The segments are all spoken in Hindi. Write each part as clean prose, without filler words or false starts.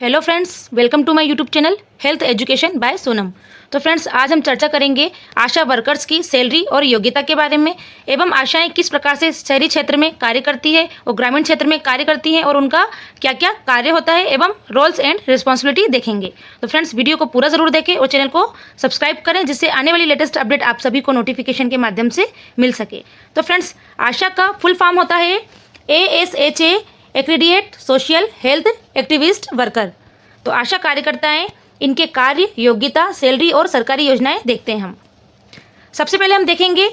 Hello friends, welcome to my YouTube channel health education by Sonam. तो फ्रेंड्स, आज हम चर्चा करेंगे आशा वर्कर्स की सैलरी और योग्यता के बारे में एवं आशाएं किस प्रकार से शहरी क्षेत्र में कार्य करती है और ग्रामीण क्षेत्र में कार्य करती हैं और उनका क्या क्या कार्य होता है एवं रोल्स एंड रिस्पॉन्सिबिलिटी देखेंगे। तो फ्रेंड्स, वीडियो को पूरा जरूर देखें और चैनल को सब्सक्राइब करें जिससे आने वाली लेटेस्ट अपडेट आप सभी को नोटिफिकेशन के माध्यम से मिल सके। तो फ्रेंड्स, आशा का फुल फॉर्म होता है ASHA accredited social health activist worker. तो आशा कार्यकर्ताएं, इनके कार्य, योग्यता, सैलरी और सरकारी योजनाएं देखते हैं हम। सबसे पहले हम देखेंगे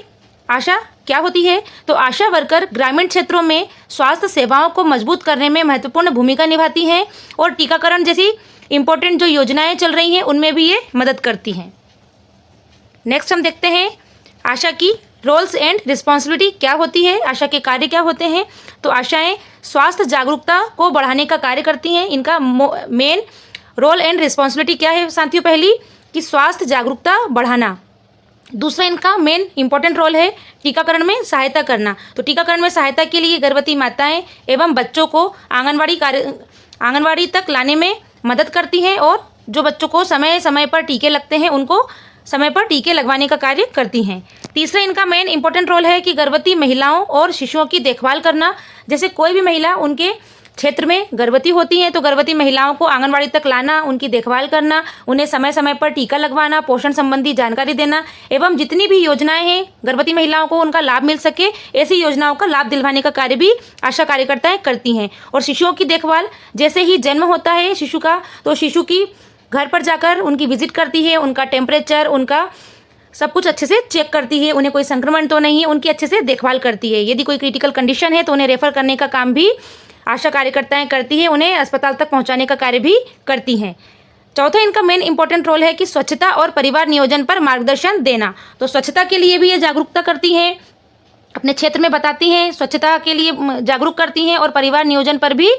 आशा क्या होती है। तो आशा वर्कर ग्रामीण क्षेत्रों में स्वास्थ्य सेवाओं को मजबूत करने में महत्वपूर्ण भूमिका निभाती हैं और टीकाकरण जैसी इंपॉर्टेंट जो योजनाएं चल रही हैं उनमें भी ये मदद करती हैं। नेक्स्ट हम देखते हैं आशा की रोल्स एंड रिस्पॉन्सिबिलिटी क्या होती है, आशा के कार्य क्या होते हैं। तो आशाएं स्वास्थ्य जागरूकता को बढ़ाने का कार्य करती हैं। इनका मेन रोल एंड रिस्पॉन्सिबिलिटी क्या है साथियों? पहली कि स्वास्थ्य जागरूकता बढ़ाना। दूसरा, इनका मेन इंपॉर्टेंट रोल है टीकाकरण में सहायता करना। तो टीकाकरण में सहायता के लिए गर्भवती माताएं एवं बच्चों को आंगनवाड़ी तक लाने में मदद करती हैं और जो बच्चों को समय समय पर टीके लगते हैं उनको समय पर टीके लगवाने का कार्य करती हैं। तीसरा, इनका मेन इंपॉर्टेंट रोल है कि गर्भवती महिलाओं और शिशुओं की देखभाल करना। जैसे कोई भी महिला उनके क्षेत्र में गर्भवती होती हैं तो गर्भवती महिलाओं को आंगनवाड़ी तक लाना, उनकी देखभाल करना, उन्हें समय समय पर टीका लगवाना, पोषण संबंधी जानकारी देना एवं जितनी भी योजनाएं हैं गर्भवती महिलाओं को उनका लाभ मिल सके ऐसी योजनाओं का लाभ दिलवाने का कार्य भी आशा कार्यकर्ताएं करती हैं। और शिशुओं की देखभाल, जैसे ही जन्म होता है शिशु का तो शिशु की घर पर जाकर उनकी विजिट करती है, उनका टेम्परेचर, उनका सब कुछ अच्छे से चेक करती है, उन्हें कोई संक्रमण तो नहीं है, उनकी अच्छे से देखभाल करती है। यदि कोई क्रिटिकल कंडीशन है तो उन्हें रेफर करने का काम भी आशा कार्यकर्ताएं करती है, उन्हें अस्पताल तक पहुंचाने का कार्य भी करती हैं। चौथा, इनका मेन इंपॉर्टेंट रोल है कि स्वच्छता और परिवार नियोजन पर मार्गदर्शन देना। तो स्वच्छता के लिए भी ये जागरूकता करती हैं, अपने क्षेत्र में बताती हैं, स्वच्छता के लिए जागरूक करती हैं और परिवार नियोजन पर भी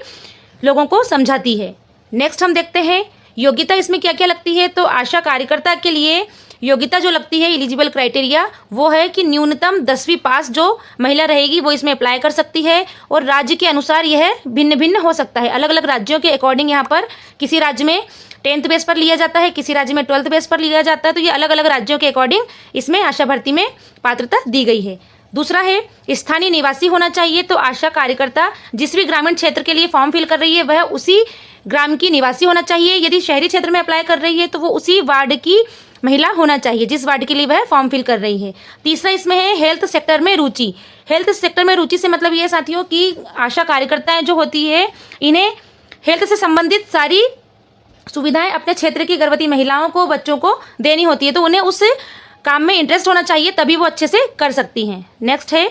लोगों को समझाती है। नेक्स्ट हम देखते हैं योग्यता इसमें क्या क्या लगती है। तो आशा कार्यकर्ता के लिए योग्यता जो लगती है, एलिजिबल क्राइटेरिया, वो है कि न्यूनतम 10वीं पास जो महिला रहेगी वो इसमें अप्लाई कर सकती है और राज्य के अनुसार यह भिन्न भिन्न हो सकता है। अलग अलग राज्यों के अकॉर्डिंग यहाँ पर किसी राज्य में 10th बेस पर लिया जाता है, किसी राज्य में 12th बेस पर लिया जाता है। तो ये अलग अलग राज्यों के अकॉर्डिंग इसमें आशा भर्ती में पात्रता दी गई है। दूसरा है स्थानीय निवासी होना चाहिए। तो आशा कार्यकर्ता जिस भी ग्रामीण क्षेत्र के लिए फॉर्म फिल कर रही है वह उसी ग्राम की निवासी होना चाहिए। यदि शहरी क्षेत्र में अप्लाई कर रही है तो वो उसी वार्ड की महिला होना चाहिए जिस वार्ड के लिए वह फॉर्म फिल कर रही है। तीसरा इसमें है हेल्थ सेक्टर में रुचि। हेल्थ सेक्टर में रुचि से मतलब ये साथियों कि आशा कार्यकर्ताएं जो होती है इन्हें हेल्थ से संबंधित सारी सुविधाएं अपने क्षेत्र की गर्भवती महिलाओं को, बच्चों को देनी होती है, तो उन्हें उस काम में इंटरेस्ट होना चाहिए, तभी वो अच्छे से कर सकती हैं। नेक्स्ट है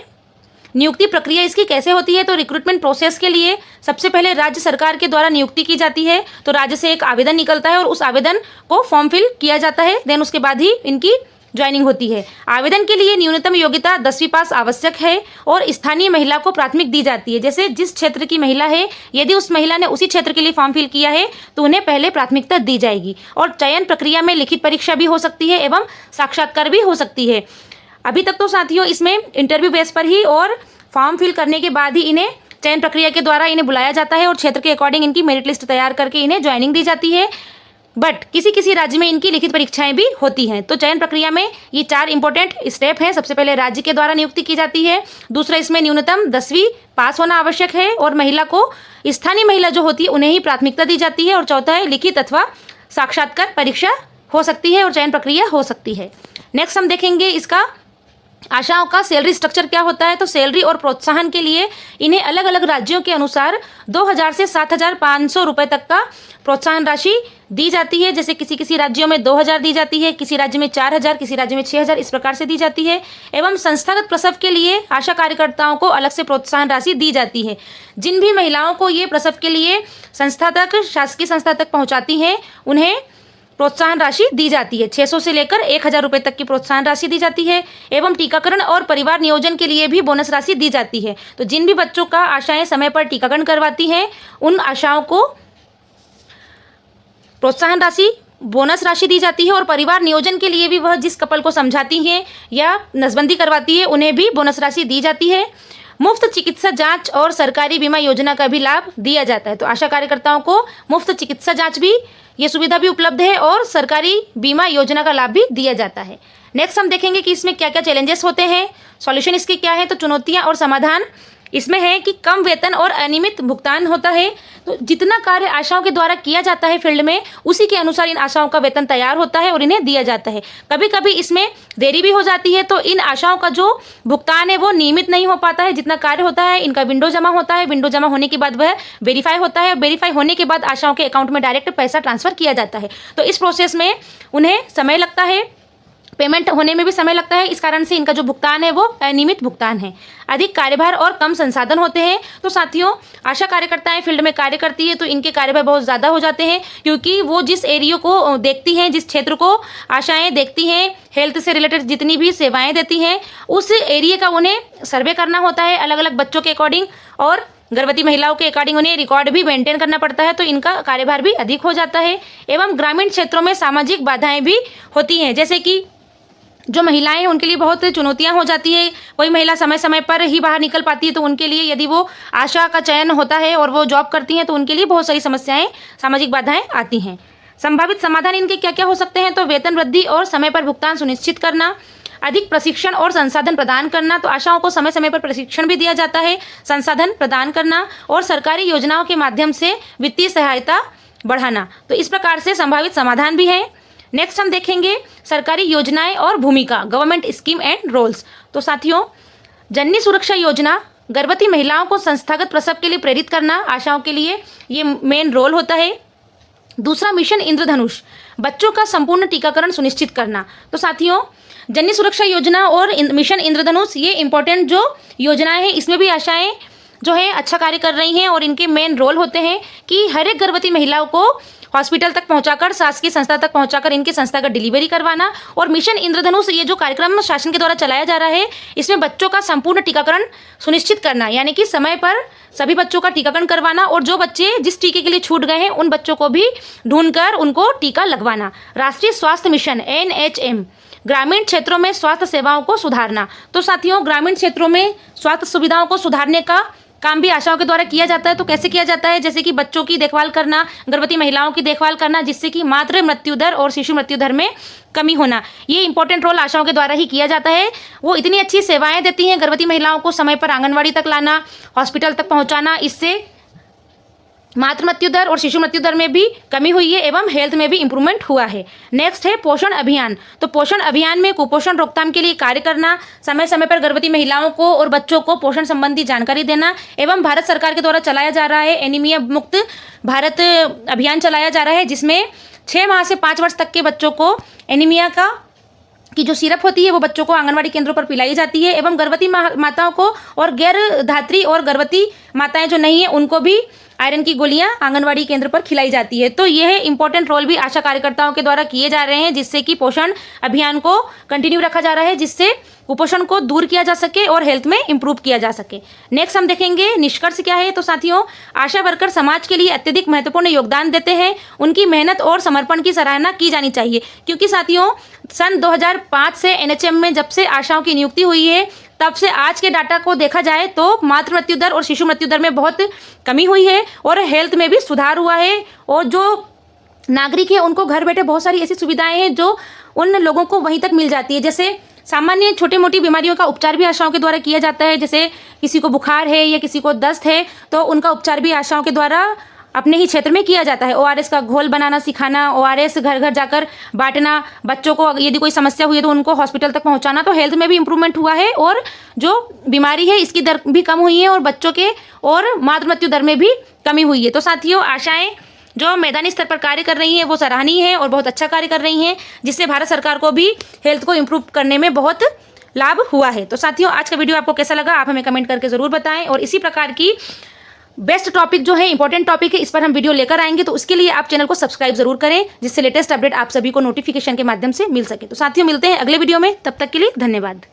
नियुक्ति प्रक्रिया इसकी कैसे होती है। तो रिक्रूटमेंट प्रोसेस के लिए सबसे पहले राज्य सरकार के द्वारा नियुक्ति की जाती है। तो राज्य से एक आवेदन निकलता है और उस आवेदन को फॉर्म फिल किया जाता है, देन उसके बाद ही इनकी ज्वाइनिंग होती है। आवेदन के लिए न्यूनतम योग्यता 10वीं पास आवश्यक है और स्थानीय महिला को प्राथमिक दी जाती है। जैसे जिस क्षेत्र की महिला है, यदि उस महिला ने उसी क्षेत्र के लिए फॉर्म फिल किया है तो उन्हें पहले प्राथमिकता दी जाएगी। और चयन प्रक्रिया में लिखित परीक्षा भी हो सकती है एवं साक्षात्कार भी हो सकती है। अभी तक तो साथियों इसमें इंटरव्यू बेस पर ही और फॉर्म फिल करने के बाद ही इन्हें चयन प्रक्रिया के द्वारा इन्हें बुलाया जाता है और क्षेत्र के अकॉर्डिंग इनकी मेरिट लिस्ट तैयार करके इन्हें ज्वाइनिंग दी जाती है। बट किसी किसी राज्य में इनकी लिखित परीक्षाएं भी होती हैं। तो चयन प्रक्रिया में ये 4 इंपॉर्टेंट स्टेप हैं। सबसे पहले राज्य के द्वारा नियुक्ति की जाती है। दूसरा, इसमें न्यूनतम 10वीं पास होना आवश्यक है और महिला को, स्थानीय महिला जो होती है उन्हें ही प्राथमिकता दी जाती है। और चौथा है लिखित अथवा साक्षात्कार परीक्षा हो सकती है और चयन प्रक्रिया हो सकती है। नेक्स्ट हम देखेंगे इसका आशाओं का सैलरी स्ट्रक्चर क्या होता है। तो सैलरी और प्रोत्साहन के लिए इन्हें अलग अलग राज्यों के अनुसार 2000 से 7500 रुपये तक का प्रोत्साहन राशि दी जाती है। जैसे किसी किसी राज्यों में 2000 दी जाती है, किसी राज्य में 4000, किसी राज्य में 6000, इस प्रकार से दी जाती है। एवं संस्थागत प्रसव के लिए आशा कार्यकर्ताओं को अलग से प्रोत्साहन राशि दी जाती है। जिन भी महिलाओं को ये प्रसव के लिए संस्था तक, शासकीय संस्था तक पहुँचाती हैं उन्हें प्रोत्साहन राशि दी जाती है। 600 से लेकर 1000 रुपये तक की प्रोत्साहन राशि दी जाती है। एवं टीकाकरण और परिवार नियोजन के लिए भी बोनस राशि दी जाती है। तो जिन भी बच्चों का आशाएं समय पर टीकाकरण करवाती हैं उन आशाओं को प्रोत्साहन राशि, बोनस राशि दी जाती है। और परिवार नियोजन के लिए भी वह जिस कपल को समझाती हैं या नसबंदी करवाती है उन्हें भी बोनस राशि दी जाती है। मुफ्त चिकित्सा जांच और सरकारी बीमा योजना का भी लाभ दिया जाता है। तो आशा कार्यकर्ताओं को मुफ्त चिकित्सा जांच भी, ये सुविधा भी उपलब्ध है और सरकारी बीमा योजना का लाभ भी दिया जाता है। नेक्स्ट हम देखेंगे कि इसमें क्या क्या चैलेंजेस होते हैं, सॉल्यूशन इसके क्या है। तो चुनौतियां और समाधान इसमें है कि कम वेतन और अनियमित भुगतान होता है। तो जितना कार्य आशाओं के द्वारा किया जाता है फील्ड में, उसी के अनुसार इन आशाओं का वेतन तैयार होता है और इन्हें दिया जाता है। कभी कभी इसमें देरी भी हो जाती है, तो इन आशाओं का जो भुगतान है वो नियमित नहीं हो पाता है। जितना कार्य होता है इनका विंडो जमा होता है, विंडो जमा होने के बाद वह वेरीफाई होता है, वेरीफाई होने के बाद आशाओं के अकाउंट में डायरेक्ट पैसा ट्रांसफर किया जाता है। तो इस प्रोसेस में उन्हें समय लगता है, पेमेंट होने में भी समय लगता है। इस कारण से इनका जो भुगतान है वो अनियमित भुगतान है। अधिक कार्यभार और कम संसाधन होते हैं। तो साथियों, आशा कार्यकर्ताएं फील्ड में कार्य करती है तो इनके कार्यभार बहुत ज़्यादा हो जाते हैं, क्योंकि वो जिस एरिया को देखती हैं, जिस क्षेत्र को आशाएं देखती हैं, हेल्थ से रिलेटेड जितनी भी सेवाएं देती हैं, उस एरिया का उन्हें सर्वे करना होता है अलग अलग बच्चों के अकॉर्डिंग, और गर्भवती महिलाओं के अकॉर्डिंग उन्हें रिकॉर्ड भी मेंटेन करना पड़ता है। तो इनका कार्यभार भी अधिक हो जाता है। एवं ग्रामीण क्षेत्रों में सामाजिक बाधाएं भी होती हैं, जैसे कि जो महिलाएं हैं उनके लिए बहुत चुनौतियां हो जाती है। कोई महिला समय समय पर ही बाहर निकल पाती है, तो उनके लिए यदि वो आशा का चयन होता है और वो जॉब करती हैं तो उनके लिए बहुत सारी समस्याएं, सामाजिक बाधाएं आती हैं। संभावित समाधान इनके क्या क्या हो सकते हैं। तो वेतन वृद्धि और समय पर भुगतान सुनिश्चित करना, अधिक प्रशिक्षण और संसाधन प्रदान करना। तो आशाओं को समय समय पर प्रशिक्षण भी दिया जाता है, संसाधन प्रदान करना, और सरकारी योजनाओं के माध्यम से वित्तीय सहायता बढ़ाना। तो इस प्रकार से संभावित समाधान भी है। नेक्स्ट हम देखेंगे सरकारी योजनाएं और भूमिका, गवर्नमेंट स्कीम एंड रोल्स। तो साथियों, जननी सुरक्षा योजना गर्भवती महिलाओं को संस्थागत प्रसव के लिए प्रेरित करना, आशाओं के लिए ये मेन रोल होता है। दूसरा, मिशन इंद्रधनुष, बच्चों का संपूर्ण टीकाकरण सुनिश्चित करना। तो साथियों, जननी सुरक्षा योजना और मिशन इंद्रधनुष ये इंपॉर्टेंट जो योजनाएं हैं, इसमें भी आशाएं जो है अच्छा कार्य कर रही हैं, और इनके मेन रोल होते हैं कि हर एक गर्भवती महिलाओं को हॉस्पिटल तक पहुंचाकर, शासकीय संस्था तक पहुंचाकर इनकी संस्था का डिलीवरी करवाना। और मिशन इंद्रधनुष ये जो कार्यक्रम शासन के द्वारा चलाया जा रहा है, इसमें बच्चों का संपूर्ण टीकाकरण सुनिश्चित करना, यानी कि समय पर सभी बच्चों का टीकाकरण करवाना, और जो बच्चे जिस टीके के लिए छूट गए हैं उन बच्चों को भी ढूंढकर उनको टीका लगवाना। राष्ट्रीय स्वास्थ्य मिशन NHM, ग्रामीण क्षेत्रों में स्वास्थ्य सेवाओं को सुधारना। तो साथियों, ग्रामीण क्षेत्रों में स्वास्थ्य सुविधाओं को सुधारने का काम भी आशाओं के द्वारा किया जाता है। तो कैसे किया जाता है, जैसे कि बच्चों की देखभाल करना, गर्भवती महिलाओं की देखभाल करना, जिससे कि मातृ मृत्यु दर और शिशु मृत्यु दर में कमी होना, ये इंपॉर्टेंट रोल आशाओं के द्वारा ही किया जाता है। वो इतनी अच्छी सेवाएं देती हैं, गर्भवती महिलाओं को समय पर आंगनवाड़ी तक लाना, हॉस्पिटल तक पहुंचाना, इससे मातृ मृत्यु दर और शिशु मृत्यु दर में भी कमी हुई है एवं हेल्थ में भी इंप्रूवमेंट हुआ है। नेक्स्ट है पोषण अभियान। तो पोषण अभियान में कुपोषण रोकथाम के लिए कार्य करना, समय समय पर गर्भवती महिलाओं को और बच्चों को पोषण संबंधी जानकारी देना, एवं भारत सरकार के द्वारा चलाया जा रहा है एनीमिया मुक्त भारत अभियान चलाया जा रहा है, जिसमें 6 माह से 5 वर्ष तक के बच्चों को एनीमिया की जो सिरप होती है वो बच्चों को आंगनवाड़ी केंद्रों पर पिलाई जाती है, एवं गर्भवती माताओं को और गैर धात्री और गर्भवती माताएं जो नहीं है उनको भी आयरन की गोलियां आंगनवाड़ी केंद्र पर खिलाई जाती है। तो यह इंपॉर्टेंट रोल भी आशा कार्यकर्ताओं के द्वारा किए जा रहे हैं, जिससे कि पोषण अभियान को कंटिन्यू रखा जा रहा है, जिससे कुपोषण को दूर किया जा सके और हेल्थ में इंप्रूव किया जा सके। नेक्स्ट हम देखेंगे निष्कर्ष क्या है। तो साथियों, आशा वर्कर समाज के लिए अत्यधिक महत्वपूर्ण योगदान देते हैं। उनकी मेहनत और समर्पण की सराहना की जानी चाहिए, क्योंकि साथियों सन 2005 से NHM में जब से आशाओं की नियुक्ति हुई है, तब से आज के डाटा को देखा जाए तो मातृ मृत्यु दर और शिशु मृत्यु दर में बहुत कमी हुई है और हेल्थ में भी सुधार हुआ है। और जो नागरिक है उनको घर बैठे बहुत सारी ऐसी सुविधाएं हैं जो उन लोगों को वहीं तक मिल जाती है। जैसे सामान्य छोटी मोटी बीमारियों का उपचार भी आशाओं के द्वारा किया जाता है। जैसे किसी को बुखार है या किसी को दस्त है तो उनका उपचार भी आशाओं के द्वारा अपने ही क्षेत्र में किया जाता है। ORS का घोल बनाना सिखाना, ORS घर घर जाकर बांटना, बच्चों को यदि कोई समस्या हुई है तो उनको हॉस्पिटल तक पहुंचाना। तो हेल्थ में भी इंप्रूवमेंट हुआ है और जो बीमारी है इसकी दर भी कम हुई है और बच्चों के और मातृ मृत्यु दर में भी कमी हुई है। तो साथियों, आशाएं जो मैदानी स्तर पर कार्य कर रही हैं वो सराहनीय है और बहुत अच्छा कार्य कर रही हैं, जिससे भारत सरकार को भी हेल्थ को इम्प्रूव करने में बहुत लाभ हुआ है। तो साथियों, आज का वीडियो आपको कैसा लगा आप हमें कमेंट करके ज़रूर बताएं, और इसी प्रकार की बेस्ट टॉपिक जो है, इंपॉर्टेंट टॉपिक है, इस पर हम वीडियो लेकर आएंगे। तो उसके लिए आप चैनल को सब्सक्राइब जरूर करें, जिससे लेटेस्ट अपडेट आप सभी को नोटिफिकेशन के माध्यम से मिल सके। तो साथियों, मिलते हैं अगले वीडियो में, तब तक के लिए धन्यवाद।